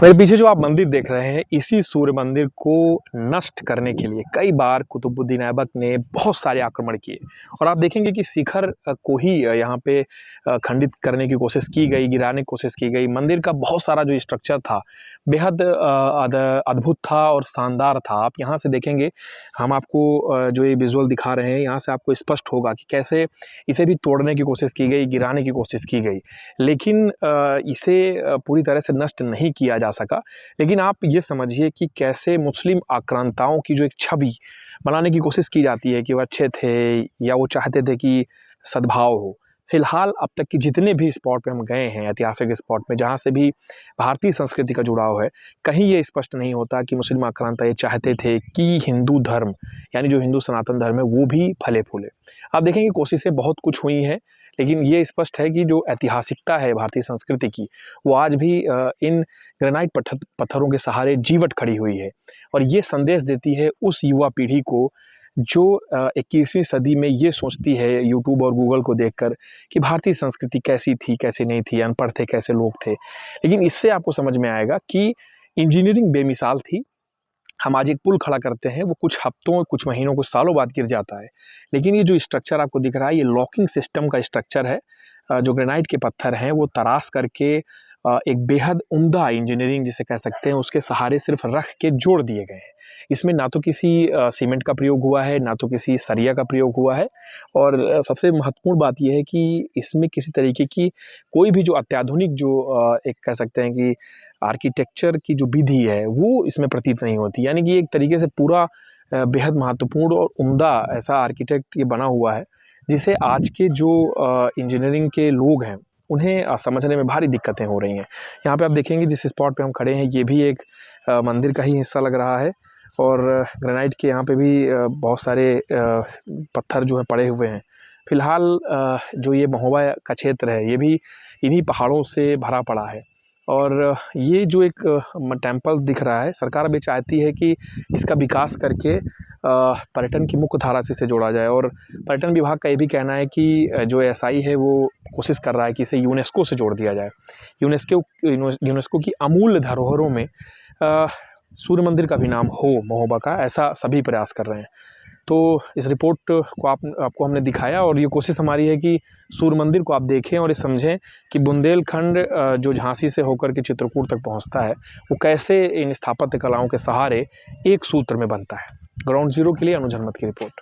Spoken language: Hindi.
मेरे पीछे जो आप मंदिर देख रहे हैं, इसी सूर्य मंदिर को नष्ट करने के लिए कई बार कुतुबुद्दीन ऐबक ने बहुत सारे आक्रमण किए और आप देखेंगे कि शिखर को ही यहाँ पे खंडित करने की कोशिश की गई, गिराने की कोशिश की गई। मंदिर का बहुत सारा जो स्ट्रक्चर था, बेहद अद्भुत था और शानदार था। आप यहाँ से देखेंगे, हम आपको जो ये विजुअल दिखा रहे हैं, यहाँ से आपको स्पष्ट होगा कि कैसे इसे भी तोड़ने की कोशिश की गई, गिराने की कोशिश की गई। लेकिन इसे पूरी तरह से नष्ट नहीं किया जा सका। लेकिन आप ये समझिए कि कैसे मुस्लिम आक्रांताओं की जो एक छवि बनाने की कोशिश की जाती है कि वो अच्छे थे या वो चाहते थे कि सद्भाव हो। फिलहाल अब तक की जितने भी स्पॉट पे हम गए हैं, ऐतिहासिक स्पॉट में, जहाँ से भी भारतीय संस्कृति का जुड़ाव है, कहीं ये स्पष्ट नहीं होता कि मुस्लिम आक्रांता ये चाहते थे कि हिंदू धर्म, यानी जो हिंदू सनातन धर्म है, वो भी फले-फूले। आप देखेंगे कोशिशें बहुत कुछ हुई हैं, लेकिन ये स्पष्ट है कि जो ऐतिहासिकता है भारतीय संस्कृति की, वो आज भी इन ग्रेनाइट पत्थरों के सहारे जीवट खड़ी हुई है। और ये संदेश देती है उस युवा पीढ़ी को जो 21वीं सदी में ये सोचती है यूट्यूब और गूगल को देखकर कि भारतीय संस्कृति कैसी थी, कैसी नहीं थी, अनपढ़ थे, कैसे लोग थे। लेकिन इससे आपको समझ में आएगा कि इंजीनियरिंग बेमिसाल थी। हम आज एक पुल खड़ा करते हैं, वो कुछ हफ्तों, कुछ महीनों, कुछ सालों बाद गिर जाता है। लेकिन ये जो स्ट्रक्चर आपको दिख रहा है, ये लॉकिंग सिस्टम का स्ट्रक्चर है। जो ग्रेनाइट के पत्थर हैं, वो तराश करके एक बेहद उम्दा इंजीनियरिंग जिसे कह सकते हैं, उसके सहारे सिर्फ रख के जोड़ दिए गए हैं। इसमें ना तो किसी सीमेंट का प्रयोग हुआ है, ना तो किसी सरिया का प्रयोग हुआ है। और सबसे महत्वपूर्ण बात ये है कि इसमें किसी तरीके की कोई भी जो अत्याधुनिक जो एक कह सकते हैं कि आर्किटेक्चर की जो विधि है, वो इसमें प्रतीत नहीं होती। यानी कि एक तरीके से पूरा बेहद महत्वपूर्ण और उम्दा ऐसा आर्किटेक्ट ये बना हुआ है, जिसे आज के जो इंजीनियरिंग के लोग हैं, उन्हें समझने में भारी दिक्कतें हो रही हैं। यहाँ पे आप देखेंगे जिस स्पॉट पे हम खड़े हैं, ये भी एक मंदिर का ही हिस्सा लग रहा है और ग्रेनाइट के यहाँ पे भी बहुत सारे पत्थर जो है पड़े हुए हैं। फिलहाल जो ये महोबा का क्षेत्र है, ये भी इन्हीं पहाड़ों से भरा पड़ा है। और ये जो एक टेम्पल दिख रहा है, सरकार अभी चाहती है कि इसका विकास करके पर्यटन की मुख्य धारा से इसे जोड़ा जाए। और पर्यटन विभाग का ये भी कहना है कि जो एसआई है, वो कोशिश कर रहा है कि इसे यूनेस्को से जोड़ दिया जाए। यूनेस्को की अमूल्य धरोहरों में सूर्य मंदिर का भी नाम हो महोबा का, ऐसा सभी प्रयास कर रहे हैं। तो इस रिपोर्ट को आपको हमने दिखाया और ये कोशिश हमारी है कि सूर्य मंदिर को आप देखें और ये समझें कि बुंदेलखंड जो झांसी से होकर के चित्रकूट तक पहुंचता है, वो कैसे इन स्थापत्य कलाओं के सहारे एक सूत्र में बनता है। ग्राउंड जीरो के लिए अनुज हनमत की रिपोर्ट।